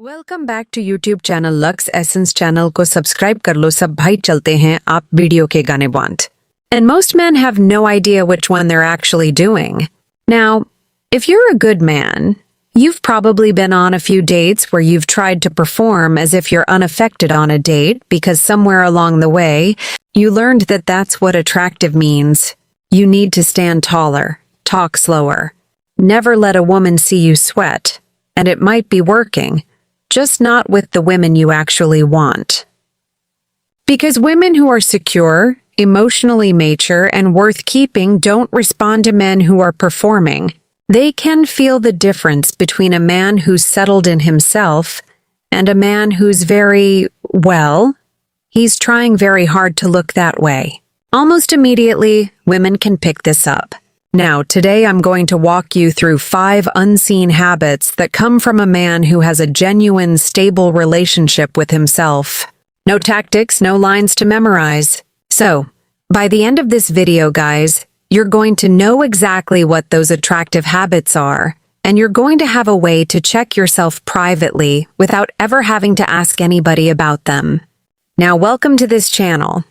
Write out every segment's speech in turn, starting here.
Welcome back to YouTube channel Lux Essence channel को subscribe कर लो सब भाई चलते हैं आप वीडियो के गाने want. And most men have no idea which one they're actually doing. Now, if you're a good man, you've probably been on a few dates where you've tried to perform as if you're unaffected on a date because somewhere along the way, you learned that that's what attractive means. You need to stand taller, talk slower, never let a woman see you sweat, and it might be working. Just not with the women you actually want. Because women who are secure, emotionally mature, and worth keeping don't respond to men who are performing. They can feel the difference between a man who's settled in himself and a man who's he's trying very hard to look that way. Almost immediately, women can pick this up. Now, today I'm going to walk you through 5 unseen habits that come from a man who has a genuine, stable relationship with himself. No tactics, no lines to memorize. So, by the end of this video, guys, you're going to know exactly what those attractive habits are, and you're going to have a way to check yourself privately without ever having to ask anybody about them. Now, welcome to this channel.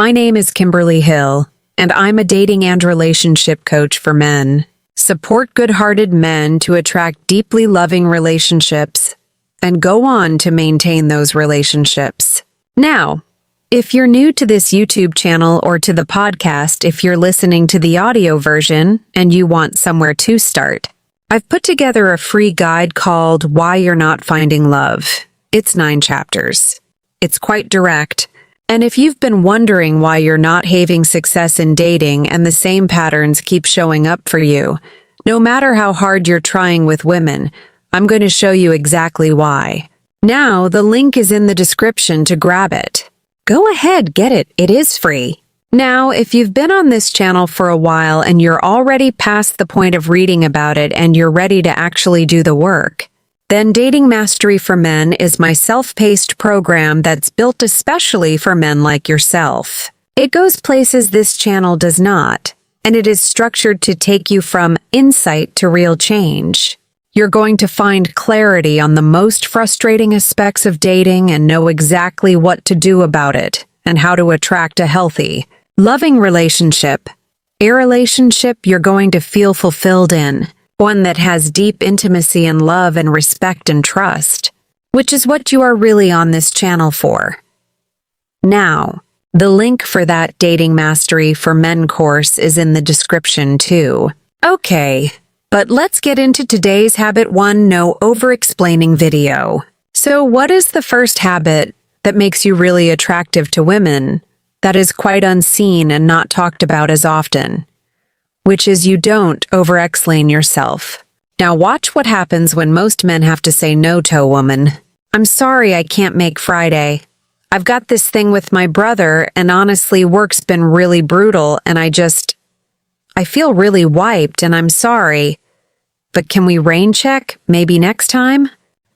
My name is Kimberly Hill, and I'm a dating and relationship coach for men. Support good-hearted men to attract deeply loving relationships and go on to maintain those relationships. Now, if you're new to this YouTube channel or to the podcast, if you're listening to the audio version and you want somewhere to start, I've put together a free guide called Why You're Not Finding Love. It's 9 chapters. It's quite direct. And if you've been wondering why you're not having success in dating and the same patterns keep showing up for you, no matter how hard you're trying with women, I'm going to show you exactly why. Now, the link is in the description to grab it. Go ahead, get it. It is free. Now, if you've been on this channel for a while and you're already past the point of reading about it and you're ready to actually do the work, then Dating Mastery for Men is my self-paced program that's built especially for men like yourself. It goes places this channel does not, and it is structured to take you from insight to real change. You're going to find clarity on the most frustrating aspects of dating and know exactly what to do about it and how to attract a healthy, loving relationship. A relationship you're going to feel fulfilled in. One that has deep intimacy and love and respect and trust, which is what you are really on this channel for. Now, the link for that Dating Mastery for Men course is in the description too. Okay, but let's get into today's Habit 1 No Over-Explaining video. So what is the first habit that makes you really attractive to women that is quite unseen and not talked about as often? Which is you don't over-explain yourself. Now watch what happens when most men have to say no to a woman. I'm sorry I can't make Friday. I've got this thing with my brother and honestly work's been really brutal and I feel really wiped and I'm sorry. But can we rain check maybe next time?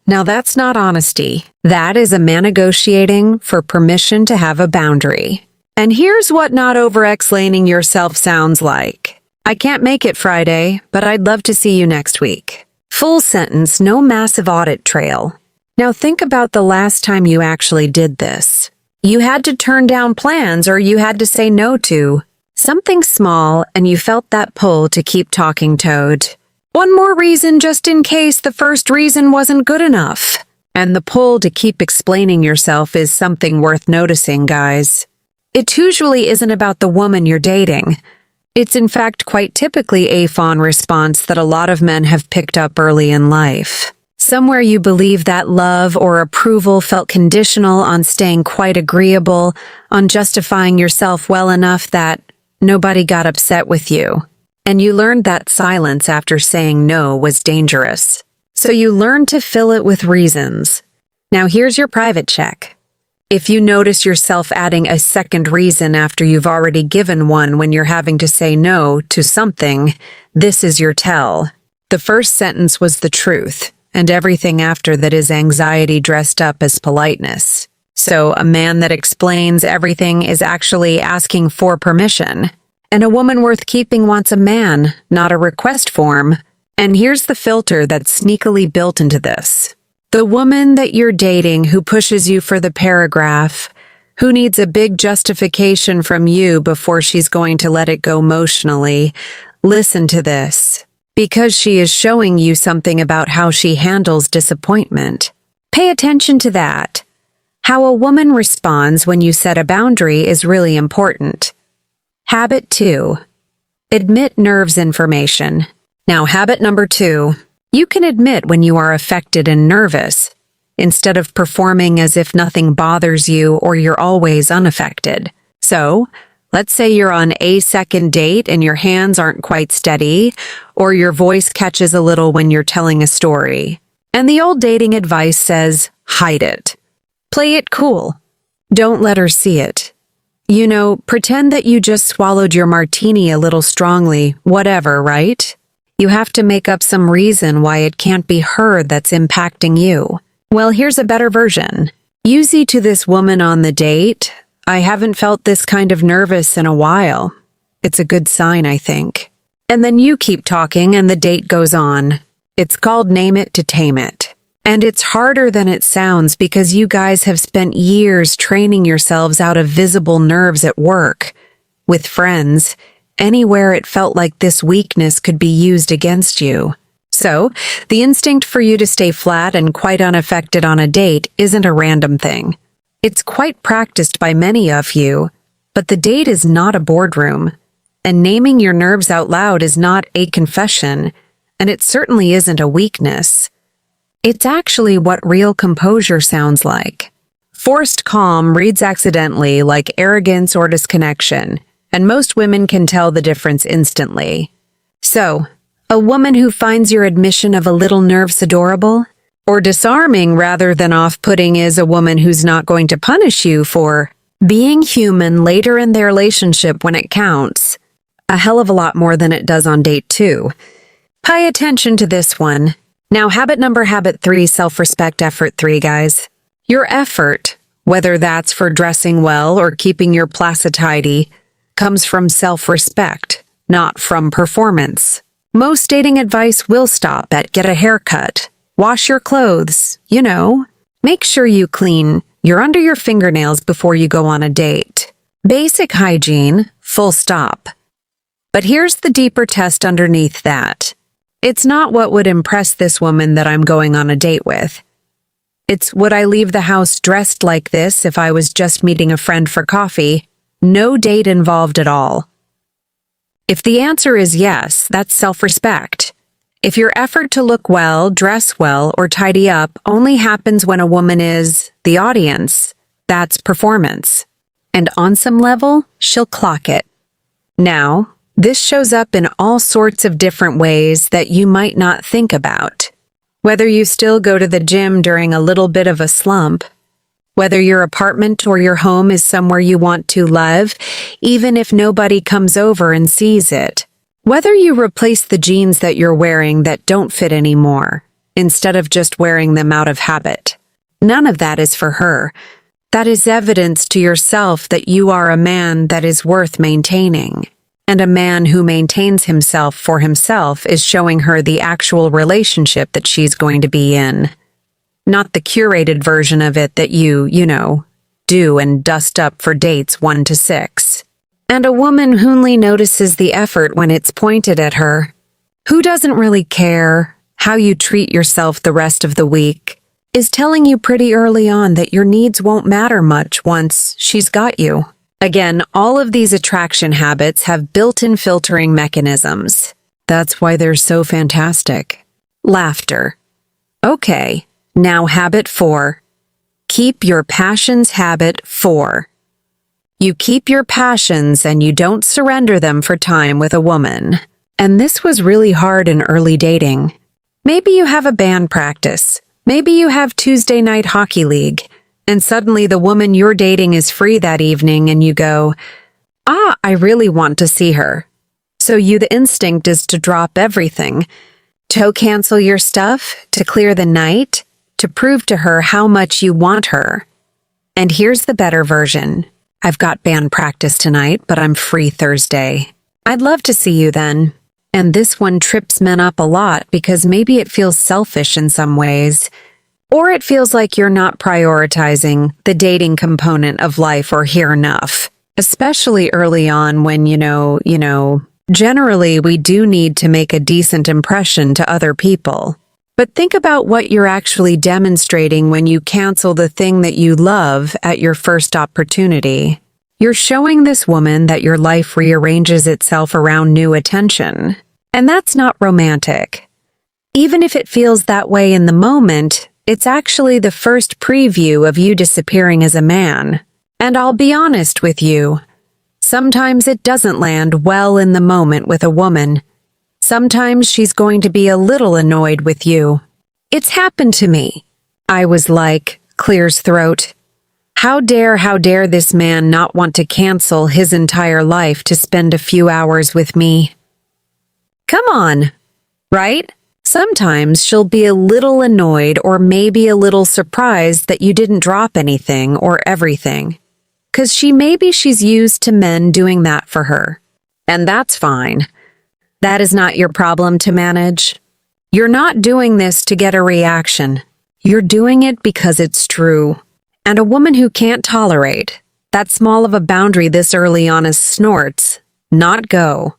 Now that's not honesty. That is a man negotiating for permission to have a boundary. And here's what not over-explaining yourself sounds like. I can't make it Friday, but I'd love to see you next week. Full sentence, no massive audit trail. Now think about the last time you actually did this. You had to turn down plans or you had to say no to something small and you felt that pull to keep talking toad. One more reason just in case the first reason wasn't good enough. And the pull to keep explaining yourself is something worth noticing, guys. It usually isn't about the woman you're dating. It's in fact quite typically a fawn response that a lot of men have picked up early in life. Somewhere you believe that love or approval felt conditional on staying quite agreeable, on justifying yourself well enough that nobody got upset with you. And you learned that silence after saying no was dangerous. So you learned to fill it with reasons. Now here's your private check. If you notice yourself adding a second reason after you've already given one when you're having to say no to something, this is your tell. The first sentence was the truth, and everything after that is anxiety dressed up as politeness. So a man that explains everything is actually asking for permission. And a woman worth keeping wants a man, not a request form. And here's the filter that's sneakily built into this. The woman that you're dating who pushes you for the paragraph, who needs a big justification from you before she's going to let it go emotionally. Listen to this. Because she is showing you something about how she handles disappointment. Pay attention to that. How a woman responds when you set a boundary is really important. Habit 2. Admit nerves information. Now, habit number 2. You can admit when you are affected and nervous, instead of performing as if nothing bothers you or you're always unaffected. So, let's say you're on a second date and your hands aren't quite steady, or your voice catches a little when you're telling a story. And the old dating advice says, hide it. Play it cool. Don't let her see it. You know, pretend that you just swallowed your martini a little strongly, whatever, right? You have to make up some reason why it can't be her that's impacting you. Well, here's a better version. You say to this woman on the date, I haven't felt this kind of nervous in a while. It's a good sign, I think. And then you keep talking and the date goes on. It's called name it to tame it. And it's harder than it sounds because you guys have spent years training yourselves out of visible nerves at work, with friends, anywhere it felt like this weakness could be used against you. So, the instinct for you to stay flat and quite unaffected on a date isn't a random thing. It's quite practiced by many of you, but the date is not a boardroom, and naming your nerves out loud is not a confession, and it certainly isn't a weakness. It's actually what real composure sounds like. Forced calm reads accidentally like arrogance or disconnection, and most women can tell the difference instantly. So, a woman who finds your admission of a little nerves adorable or disarming rather than off-putting is a woman who's not going to punish you for being human later in their relationship when it counts. A hell of a lot more than it does on date 2. Pay attention to this one. Now, habit 3, self-respect, effort 3, guys. Your effort, whether that's for dressing well or keeping your placid tidy, comes from self-respect, not from performance. Most dating advice will stop at get a haircut, wash your clothes, make sure you clean you're under your fingernails before you go on a date. Basic hygiene, full stop. But here's the deeper test underneath that. It's not what would impress this woman that I'm going on a date with. It's would I leave the house dressed like this if I was just meeting a friend for coffee? No date involved at all. If the answer is yes, that's self-respect. If your effort to look well, dress well, or tidy up only happens when a woman is the audience, that's performance. And on some level, she'll clock it. Now, this shows up in all sorts of different ways that you might not think about. Whether you still go to the gym during a little bit of a slump, whether your apartment or your home is somewhere you want to live, even if nobody comes over and sees it. Whether you replace the jeans that you're wearing that don't fit anymore, instead of just wearing them out of habit. None of that is for her. That is evidence to yourself that you are a man that is worth maintaining. And a man who maintains himself for himself is showing her the actual relationship that she's going to be in. Not the curated version of it that you do and dust up for dates 1 to 6. And a woman who only notices the effort when it's pointed at her, who doesn't really care how you treat yourself the rest of the week, is telling you pretty early on that your needs won't matter much once she's got you. Again, all of these attraction habits have built-in filtering mechanisms. That's why they're so fantastic. Laughter. Okay, now habit 4. Keep your passions. Habit 4. You keep your passions and you don't surrender them for time with a woman. And this was really hard in early dating. Maybe you have a band practice. Maybe you have Tuesday night hockey league. And suddenly the woman you're dating is free that evening and you go, I really want to see her. So the instinct is to drop everything, to cancel your stuff, to clear the night, to prove to her how much you want her. And here's the better version. I've got band practice tonight, but I'm free Thursday. I'd love to see you then. And this one trips men up a lot because maybe it feels selfish in some ways. Or it feels like you're not prioritizing the dating component of life or here enough, especially early on when, generally we do need to make a decent impression to other people. But think about what you're actually demonstrating when you cancel the thing that you love at your first opportunity. You're showing this woman that your life rearranges itself around new attention. And that's not romantic. Even if it feels that way in the moment, it's actually the first preview of you disappearing as a man. And I'll be honest with you, sometimes it doesn't land well in the moment with a woman. Sometimes she's going to be a little annoyed with you. It's happened to me. I was like, clears throat. How dare this man not want to cancel his entire life to spend a few hours with me? Come on, right? Sometimes she'll be a little annoyed or maybe a little surprised that you didn't drop anything or everything. 'Cause she's used to men doing that for her. And that's fine. That is not your problem to manage. You're not doing this to get a reaction. You're doing it because it's true. And a woman who can't tolerate that small of a boundary this early on is snorts, not go.